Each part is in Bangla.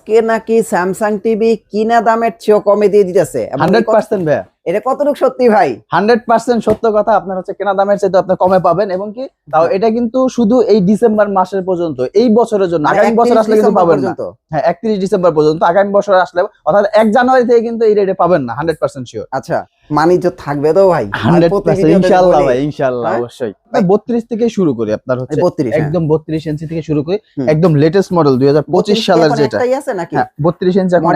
আজকে নাকি স্যামসাং টিভি কিনা দামের চেয়েও কমে দিয়ে দিতেছে 100% ভাইয়া, এটা কতটুকু সত্যি ভাই? 100% সত্য কথা। আপনার হচ্ছে কেনা দামের চাইতে আপনি কমে পাবেন, এবং কি তাও এটা কিন্তু শুধু এই ডিসেম্বর মাসের পর্যন্ত, এই বছরের জন্য। আগামী বছর আসলে কিন্তু পাবেন না। হ্যাঁ, 31 ডিসেম্বর পর্যন্ত। আগামী বছর আসলে অর্থাৎ 1 জানুয়ারি থেকে কিন্তু এই রেটে পাবেন না, 100% শিওর। আচ্ছা, মানিজ্য থাকবে তো ভাই? 100% ইনশাআল্লাহ ভাই, ইনশাআল্লাহ অবশ্যই। 32 থেকে শুরু করি, আপনার হচ্ছে 32 একদম 32 ইঞ্চি থেকে শুরু করি, একদম লেটেস্ট মডেল 2025 সালের যেটা। একটাই আছে নাকি? হ্যাঁ, 32 ইঞ্চি এখন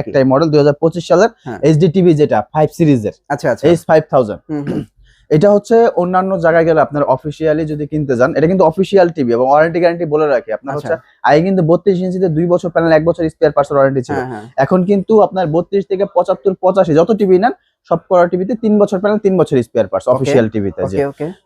একটাই মডেল 2025 সালের হ্যাঁ। এইচডি টিভি যেটা 5 সিরিজের। আচ্ছা আচ্ছা, H5000। এটা হচ্ছে অন্যান্য জায়গায় গেলে আপনার অফিসিয়ালি যদি কিনতে যান, এটা কিন্তু অফিসিয়াল টিভি এবং ওয়ারেন্টি গ্যারান্টি বলে রাখি আপনার হচ্ছে আগে কিন্তু 32 ইঞ্চিতে 2 বছর প্যানেল 1 বছর স্পেয়ার পার্টস ওয়ারেন্টি ছিল। এখন কিন্তু আপনার 32 থেকে 75 85 যত টিভি নেন সব করা টিভিতে 3 বছর প্যানেল 3 বছর স্পেয়ার পার্টস অফিসিয়াল টিভিতে।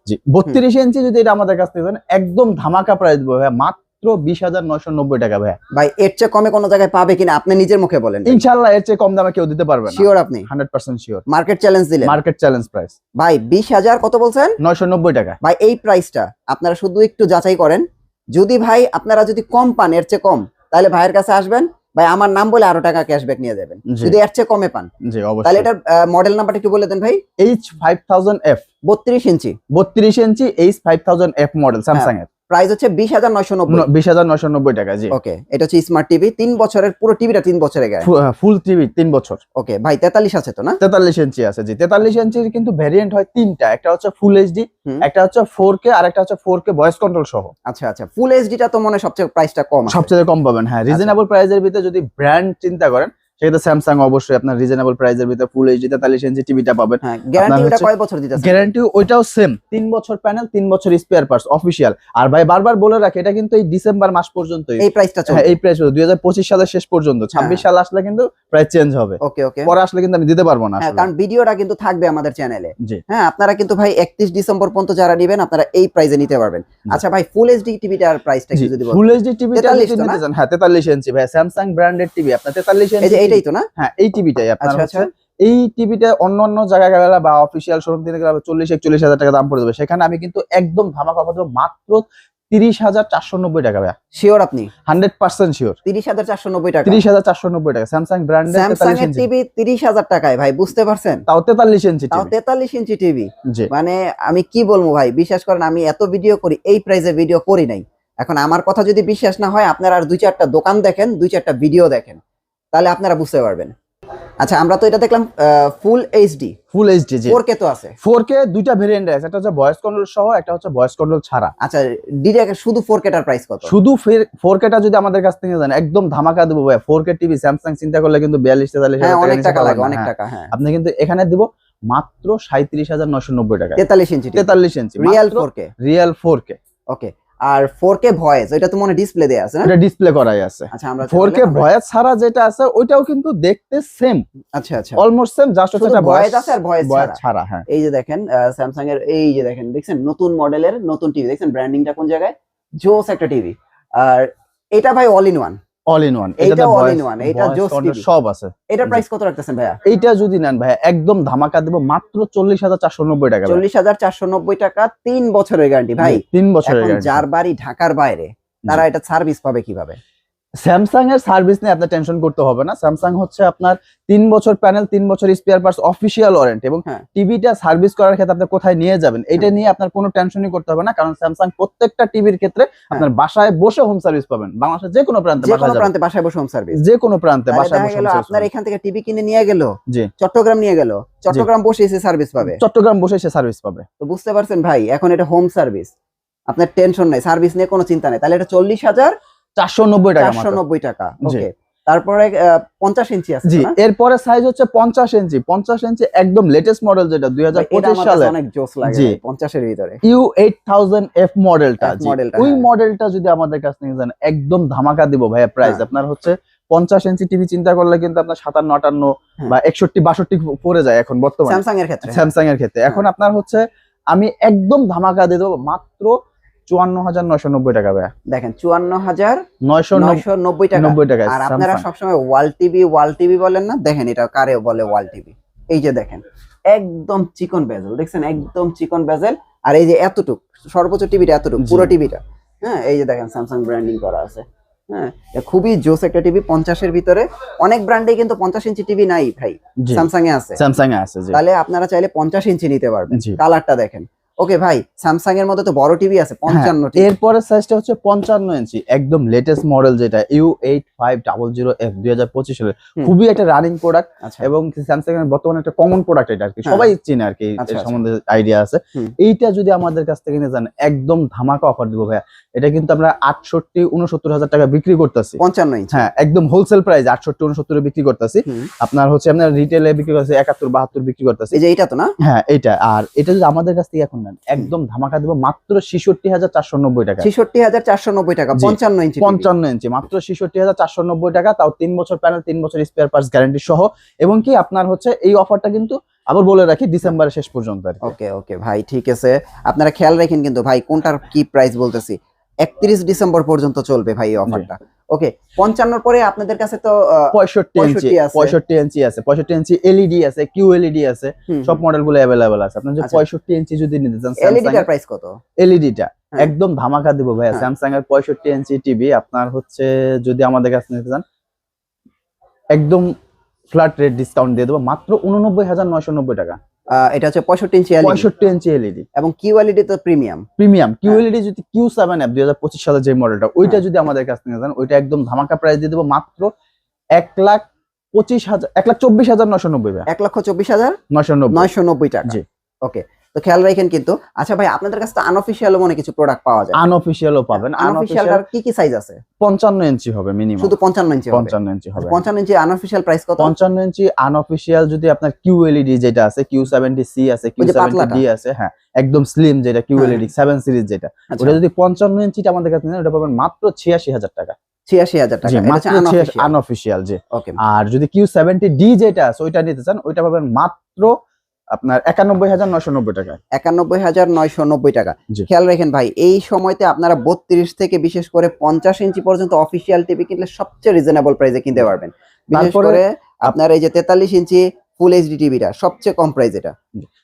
জি 32 ইঞ্চি যদি এটা আমাদের কাছ থেকে নেন একদম ধামাকা প্রাইস দেবো ভাই, মাত্র 20,990 টাকা। ভাই এর চেয়ে কমে কোনো জায়গায় পাবে কিনা আপনি নিজের মুখে বলেন। ইনশাআল্লাহ এর চেয়ে কম দামে কেউ দিতে পারবে না। শিওর আপনি? 100% শিওর। মার্কেট চ্যালেঞ্জ দিলেন। মার্কেট চ্যালেঞ্জ প্রাইস ভাই 20,000 কত বলছেন? 990 টাকা। ভাই এই প্রাইসটা আপনারা শুধু একটু যাচাই করেন, যদি ভাই আপনারা যদি কম পান, এর চেয়ে কম, তাহলে ভাইয়ের কাছে আসবেন, ভাই আমার নাম বলে আরো টাকা ক্যাশব্যাক নিয়ে যাবেন যদি এর চেয়ে কমে পান। জি অবশ্যই। তাহলে এটার মডেল নাম্বারটা একটু বলে দেন ভাই। H5000F 32 ইঞ্চি 32 ইঞ্চি H5000F মডেল স্যামসাং এর। প্রাইস হচ্ছে 20,990 20,990 টাকা। জি ওকে, এটা হচ্ছে স্মার্ট টিভি 3 বছরের, পুরো টিভিটা 3 বছরের গায়ে, ফুল টিভি 3 বছর। ওকে ভাই 43 আছে তো না? 43 ইঞ্চি আছে। জি 43 ইঞ্চির কিন্তু ভেরিয়েন্ট হয় তিনটা, একটা হচ্ছে ফুল এইচডি, একটা হচ্ছে 4K, আর একটা হচ্ছে 4K ভয়েস কন্ট্রোল সহ। আচ্ছা আচ্ছা, ফুল এইচডিটা তো মনে হয় সবচেয়ে প্রাইসটা কম, সবচেয়ে কম পাবেন। হ্যাঁ, রিজনেবল প্রাইসের ভিতরে যদি ব্র্যান্ড চিন্তা করেন সেক্ষেত্রে স্যামসাং অবশ্যই আপনার রিজনেবল প্রাইসের ভিতরে ফুল এইচডি 43 ইঞ্চি টিভিটা পাবেন। হ্যাঁ, গ্যারান্টি ওটা কয় বছর দিতেছে? গ্যারান্টি ওইটাও সেম 3 বছর প্যানেল 3 বছর স্পেয়ার পার্টস অফিশিয়াল। আর ভাই বারবার বলে রাখি এটা কিন্তু এই ডিসেম্বর মাস পর্যন্ত এই প্রাইসটা চলবে। হ্যাঁ, এই প্রাইস 2025 সালের শেষ পর্যন্ত। 26 সাল আসলে কিন্তু প্রাইস চেঞ্জ হবে। ওকে ওকে, পরে আসলে কিন্তু আমি দিতে পারবো না আসলে কারণ ভিডিওটা কিন্তু থাকবে আমাদের চ্যানেলে। জি হ্যাঁ, আপনারা কিন্তু ভাই 31 ডিসেম্বর পর্যন্ত যারা নেবেন আপনারা এই প্রাইসে নিতে পারবেন। আচ্ছা ভাই, ফুল এইচডি টিভিটার প্রাইসটা কি যদি বলেন? ফুল এইচডি টিভিটা যদি নিতে চান, হ্যাঁ 43 ইঞ্চি ভাই স্যামসাং ব্র্যান্ডেড টিভি আপনার 43 ইঞ্চি। এই যে এইটাই তো না? হ্যাঁ, এই টিভিটাই আপনার। আচ্ছা, এই টিভিটা অন্য জায়গায় গেলে বা অফিসিয়াল শোরুম থেকে গেলে 40-41 হাজার টাকা দাম পড়ে যাবে, সেখানে আমি কিন্তু একদম ধামাকা অফার দেব মাত্র 30,490 টাকা। ভাই শিওর আপনি? 100% শিওর। 30,490 টাকা? 30,490 টাকা স্যামসাং ব্র্যান্ডের স্যামসাং এর টিভি 30,000 টাকায় ভাই, বুঝতে পারছেন? তাও 43 ইঞ্চি তাও টিভি। 43 inch TV. জি মানে আমি কি বলবো ভাই, বিশ্বাস করেন আমি এত ভিডিও করি, এই প্রাইসে ভিডিও করি নাই। এখন আমার কথা যদি বিশ্বাস না হয় আপনারা আর 2-4টা দোকান দেখেন, 2-4টা ভিডিও দেখেন, তাহলে আপনারা বুঝতে পারবেন। আচ্ছা, আমরা তো এটা দেখলাম ফুল এইচডি। Full HD. জি 4K তো আছে? 4K দুইটা ভেরিয়েন্ট আছে, একটা হচ্ছে ভয়েস কন্ট্রোল সহ, একটা হচ্ছে ভয়েস কন্ট্রোল ছাড়া। আচ্ছা, ডিরেক্ট শুধু 4K টার প্রাইস কত? শুধু 4K টা যদি আমাদের কাছ থেকে জানেন একদম ধামাকা দেবো ভাই। 4K টিভি স্যামসাং চিন্তা করলে কিন্তু 42-43 হ্যাঁ, অনেক টাকা লাগে, অনেক টাকা। হ্যাঁ, আপনি কিন্তু এখানে দিব মাত্র 37,990 টাকা। 43 ইঞ্চি 43 ইঞ্চি রিয়েল 4K। Real 4K। ওকে, আর 4K ভয়েস ওইটা তো মনে ডিসপ্লে দেয়া আছে না? এটা ডিসপ্লে করাই আছে। আচ্ছা, আমরা 4K ভয়েস ছাড়া যেটা আছে ওইটাও কিন্তু দেখতে সেম। আচ্ছা আচ্ছা, অলমোস্ট সেম, জাস্ট হচ্ছে এটা ভয়েস আছে আর ভয়েস ছাড়া। হ্যাঁ, এই যে দেখেন স্যামসাং এর, এই যে দেখেন, দেখছেন নতুন মডেলের নতুন টিভি, দেখছেন ব্র্যান্ডিংটা কোন জায়গায়, জোস একটা টিভি। আর এটা ভাই all in one. All in one, এটা অল ইন ওয়ান, এটা জোস টিভি সব আছে। এটা প্রাইস কত রাখতেছেন ভাইয়া? এইটা যদি নেন ভাইয়া একদম ধামাকা দেব মাত্র 40,490 টাকা। 40,490 টাকা, 3 বছরের গ্যারান্টি ভাই। 3 বছরের গ্যারান্টি। যার বাড়ি ঢাকার বাইরে তারা এটা সার্ভিস পাবে কিভাবে? স্যামসাং এর সার্ভিস নিয়ে আপনার টেনশন করতে হবে না। স্যামসাং হচ্ছে আপনার 3 বছর প্যানেল 3 বছর স্পেয়ার পার্টস অফিসিয়াল ওয়ারেন্টি, এবং টিভিটা সার্ভিস করার ক্ষেত্রে আপনি কোথায় নিয়ে যাবেন এটা নিয়ে আপনার কোনো টেনশনই করতে হবে না, কারণ স্যামসাং প্রত্যেকটা টিভির ক্ষেত্রে আপনার বাসায় বসে হোম সার্ভিস পাবেন। বাংলাদেশের যে কোনো প্রান্তে বাসায় বসে হোম সার্ভিস, যে কোনো প্রান্তে বাসায় বসে। আপনার এখান থেকে টিভি কিনে নিয়ে গেল, জি চট্টগ্রাম নিয়ে গেল, চট্টগ্রাম বসে এসে সার্ভিস পাবে। চট্টগ্রাম বসে এসে সার্ভিস পাবে। তো বুঝতে পারছেন ভাই, এখন এটা হোম সার্ভিস, আপনার টেনশন নাই, সার্ভিস নিয়ে কোনো চিন্তা নাই। তাহলে এটা 40,490 টাকা। 490 টাকা। ওকে, তারপরে 50 ইঞ্চি আছে। জি, এরপরে সাইজ হচ্ছে 50 ইঞ্চি। 50 ইঞ্চি একদম লেটেস্ট মডেল যেটা 2025 সালে, অনেক জোস লাগে 50 এর ভিতরে। U8000F মডেলটা। ওই মডেলটা যদি আমাদের কাছ থেকে জানেন একদম ধামাকা দিব ভাইয়া প্রাইস। আপনার হচ্ছে 50 ইঞ্চি টিভি চিন্তা করলে কিন্তু আপনার 57-58 বা 61-62 পড়ে যায় এখন বর্তমানে স্যামসাং এর ক্ষেত্রে। স্যামসাং এর ক্ষেত্রে এখন আপনার হচ্ছে আমি একদম ধামাকা দিয়ে দেবো মাত্র 54,990 টাকা। ভাইয়া দেখেন 54,990 টাকা। আর আপনারা সবসময় ওয়াল টিভি বলেন না, দেখেন এটা কারে বলে ওয়াল টিভি। এই যে দেখেন একদম চিকন বেজেল, দেখছেন একদম চিকন বেজেল। আর এই যে এতটুক সর্বোচ্চ টিভিটা, এতটুক পুরো টিভিটা। হ্যাঁ, এই যে দেখেন স্যামসাং ব্র্যান্ডিং করা আছে। হ্যাঁ, খুবই জোস একটা টিভি 50-এর ভিতরে। অনেক ব্র্যান্ডে কিন্তু 50 ইঞ্চি টিভি নাই ভাই, জি স্যামসাং এ আছে। স্যামসাং এ আছে জি। তাহলে আপনারা চাইলে 50 ইঞ্চি নিতে পারবেন। জি। কালারটা দেখেন। ওকে ভাই, স্যামসাং এর মধ্যে তো বড় টিভি আছে 55 টি। এরপরের সাইজটা হচ্ছে 55 ইঞ্চি, একদম লেটেস্ট মডেল যেটা U8500F 2025 সালের, খুবই একটা রানিং প্রোডাক্ট আচ্ছা এবং স্যামসাং এর বর্তমানে একটা কমন প্রোডাক্ট এটা আর কি, হ্যাঁ। সবাই চিনে আর কি, আচ্ছা, এর আচ্ছা। সম্বন্ধে আইডিয়া আছে। হুম। এইটা যদি আমাদের কাছ থেকে নিয়ে যান একদম ধামাকা অফার দিব ভাইয়া। এটা কিন্তু আমরা 68-69 হাজার টাকা বিক্রি করতেছি। 55 ইঞ্চি। হ্যাঁ, একদম হোলসেল প্রাইস 68-69 এ বিক্রি করতেছি। হুম। আপনার হচ্ছে আমরা রিটেলে বিক্রি করতেছি 71-72 বিক্রি করতেছি। এই যে এইটা তো না? হ্যাঁ এইটা। আর এটা যদি আমাদের কাছ থেকে এখন নেন একদম ধামাকা দেব মাত্র 66,490 টাকা। 66,490 টাকা জি। 55 ইঞ্চি টিভি। 55 ইঞ্চি মাত্র 66,490 টাকা, তাও 3 বছর প্যানেল, 3 বছর স্পেয়ার পার্টস গ্যারান্টি সহ। এবং কি আপনার হচ্ছে এই অফারটা কিন্তু আবার বলে রাখি ডিসেম্বরের শেষ পর্যন্ত আর কি। ওকে ওকে ভাই, ঠিক আছে। আপনারা খেয়াল রাখেন কিন্তু ভাই, কোনটার কি প্রাইস বলতেছি, 31 ডিসেম্বর পর্যন্ত চলবে ভাই এই অফারটা। ওকে, 55 পরে আপনাদের কাছে তো 65 ইঞ্চি 65 ইঞ্চি আছে, 65 ইঞ্চি এলইডি আছে, কিউ এলইডি আছে, সব মডেলগুলো अवेलेबल আছে। আপনি যদি 65 ইঞ্চি যদি নিতে চান এলইডি টার প্রাইস কত? এলইডিটা একদম ধামাকা দিব ভাইয়া। হ্যাঁ। স্যামসাং এর 65 ইঞ্চি টিভি আপনার হচ্ছে যদি আমাদের কাছে নিতে চান একদম ফ্ল্যাট রেট ডিসকাউন্ট দিয়ে দেবো মাত্র 89,990 টাকা। এটা হচ্ছে 65 ইঞ্চি এলইডি, 65 ইঞ্চি এলইডি এবং কিউএলইডি তো প্রিমিয়াম। প্রিমিয়াম কিউএলইডি যদি Q7F 2025 সালে যে মডেলটা ওইটা যদি আমাদের কাছে নিয়ে যান ওইটা একদম ধামাকা প্রাইস দিয়ে দেবো মাত্র 1,24,990 ভাই। 1,24,990 টাকা। জি। ওকে, তো খেয়াল রাখেন কিন্তু। আচ্ছা ভাই, আপনাদের কাছে তো আনঅফিশিয়াল মনে কিছু প্রোডাক্ট পাওয়া যায়। আনঅফিশিয়ালও পাবেন। আনঅফিশিয়ালটার কি কি সাইজ আছে? 55 ইঞ্চি হবে মিনিমাম, শুধু 55 ইঞ্চি হবে? 55 ইঞ্চি হবে। 55 ইঞ্চি আনঅফিশিয়াল প্রাইস কত? 55 ইঞ্চি আনঅফিশিয়াল যদি আপনার কিউএলইডি যেটা আছে, Q70C আছে, ওই যে Q70D আছে, হ্যাঁ একদম স্লিম যেটা কিউএলইডি 7 সিরিজ যেটা, আচ্ছা। ওটা যদি 55 ইঞ্চিটা আমাদের কাছে নেন ওটা পাবেন মাত্র 86,000 টাকা। 86,000 টাকা। জি, এটা মাত্র হচ্ছে আনঅফিশিয়াল। আনঅফিশিয়াল জি। ওকে, আর যদি Q70D যেটা আছে ওইটা নিতে চান ওইটা পাবেন মাত্র আপনার 91,990 টাকা। 91,990 টাকা। জি। খেয়াল রাখেন ভাই, এই সময়তে আপনারা 32 থেকে বিশেষ করে 50 ইঞ্চি পর্যন্ত অফিশিয়াল টিভি কিনলে সবচেয়ে রিজনেবল প্রাইসে কিনতে পারবেন। বিশেষ তারপরে করে আপনার এই যে 43 ইঞ্চি ফুল এইচডি টিভিটা সবচেয়ে কম প্রাইস এটা।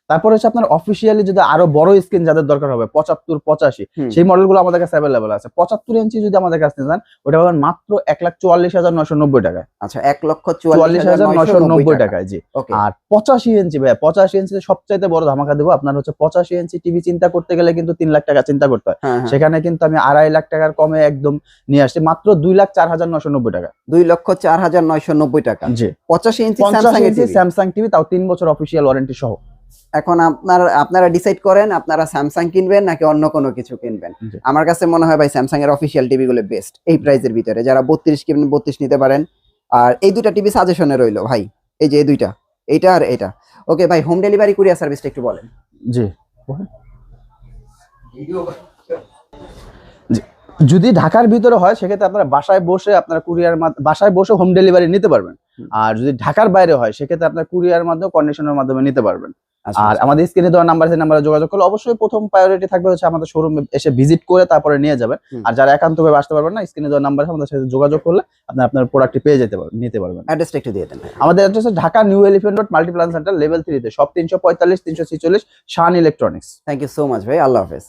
তারপরে হচ্ছে আপনার অফিশিয়ালি যদি আরো বড় স্ক্রিন যাদের দরকার হবে 75-85 হুম। সেই মডেলগুলো আমাদের কাছে अवेलेबल আছে। 75 ইঞ্চি যদি আমাদের কাছে নেন ওটা পাবেন মাত্র 1,44,990 টাকা। আচ্ছা, 1,44,990 টাকা। টাকায় জি। ওকে, আর 85 ইঞ্চি ভাই, 85 ইঞ্চিতে সবচাইতে বড় ধামাকা দেবো। আপনার হচ্ছে 85 ইঞ্চি টিভি চিন্তা করতে গেলে কিন্তু 3 লাখ টাকা চিন্তা করতে হয়, হ্যাঁ হ্যাঁ। সেখানে কিন্তু আমি 2.5 লাখ টাকার কমে একদম নিয়ে আসছি মাত্র 2,04,990 টাকা। 2,04,990 টাকা। জি। 85 ইঞ্চি 50 স্যামসাং এর ইঞ্চি টিভি। স্যামসাং টিভি, তাও 3 বছর অফিশিয়াল ওয়ারেন্টি সহ। এখন আপনারা ডিসাইড করেন আপনারা স্যামসাং কিনবেন নাকি অন্য কোনো কিছু কিনবেন। জি। আমার কাছে মনে হয় ভাই স্যামসাং এর অফিশিয়াল টিভি গুলো বেস্ট এই প্রাইসের ভিতরে। যারা 32 কিনবেন 32 নিতে পারেন। আর এই দুইটা টিভি সাজেশনে রইলো ভাই, এই যে এই দুইটা, এইটা আর এটা। ওকে ভাই, হোম ডেলিভারি কুরিয়ার সার্ভিসটা একটু বলেন। জি। জি। যদি ঢাকার ভিতরে হয় সেক্ষেত্রে আপনারা বাসায় বসে আপনারা বাসায় বসে হোম ডেলিভারি নিতে পারবেন। আর যদি ঢাকার বাইরে হয় সেক্ষেত্রে আপনার কুরিয়ার মাধ্যমে কন্ডিশনের মাধ্যমে নিতে পারবেন। আচ্ছা, আর আমাদের স্ক্রিনে দেওয়া নাম্বার আছে, নাম্বারে যোগাযোগ করলে অবশ্যই প্রথম প্রায়োরিটি থাকবে হচ্ছে আমাদের শোরুমে এসে ভিজিট করে তারপরে নিয়ে যাবেন। আর যারা একান্তভাবে আসতে পারবেন না, স্ক্রিনে দেওয়া নাম্বারে আমাদের সাথে যোগাযোগ করলে আপনি আপনার প্রোডাক্টটি পেয়ে নিতে পারবেন। অ্যাড্রেসটা একটু দিয়ে দেন ভাই। আমাদের অ্যাড্রেস হচ্ছে Dhaka New Elephant Road Multiplan Center level 3 তে, shop 345-346 Shan electronics. Thank you so much ভাই, আল্লাহ হাফেজ।